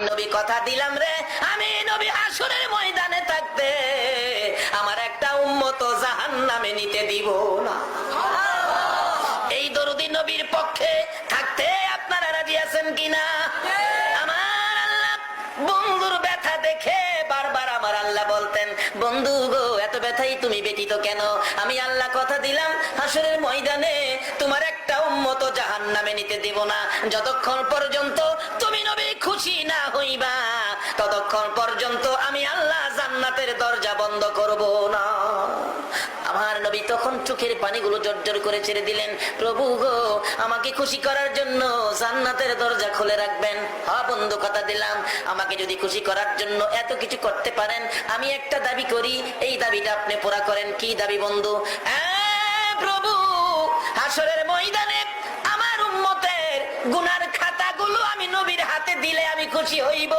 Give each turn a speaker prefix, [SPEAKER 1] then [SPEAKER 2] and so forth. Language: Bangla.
[SPEAKER 1] নবী কথা দিলাম রে, আমি নবী হাসরের ময়দানে থাকতে আমার একটা উম্মত জাহান্নামে নিতে দিব না। এই দরুদি নবীর পক্ষে থাকতে আপনারা রাজি আছেন কিনা? আমার আল্লাহ বন্ধুর ব্যথা দেখে বারবার আমার আল্লাহ বলতেন, বন্ধু গো এত ব্যথাই তুমি ব্যতীত কেন? আমি আল্লাহ কথা দিলাম হাসরের ময়দানে তোমার একটা উম্মত জাহান্নামে নিতে দিব না। যতক্ষণ পর্যন্ত তুমি নবী খুশি না হইবা ততক্ষণ পর্যন্ত আমি আল্লাহ জান্নাতের দরজা বন্ধ করব না। আমার নবী তখন চোখের পানিগুলো জর্জর করে ছেড়ে দিলেন, প্রভু গো আমাকে খুশি করার জন্য জান্নাতের দরজা খুলে রাখবেন। হ্যাঁ বন্ধু কথা দিলাম, আমাকে যদি খুশি করার জন্য এত কিছু করতে পারেন, আমি একটা দাবি করি, এই দাবিটা আপনি পুরা করেন। কি দাবি বন্ধু? প্রভু হাসরের ময়দানে আমার উম্মতের গুনার খাতাগুলো আমি নবীর হাতে দিলে আমি খুশি হইব।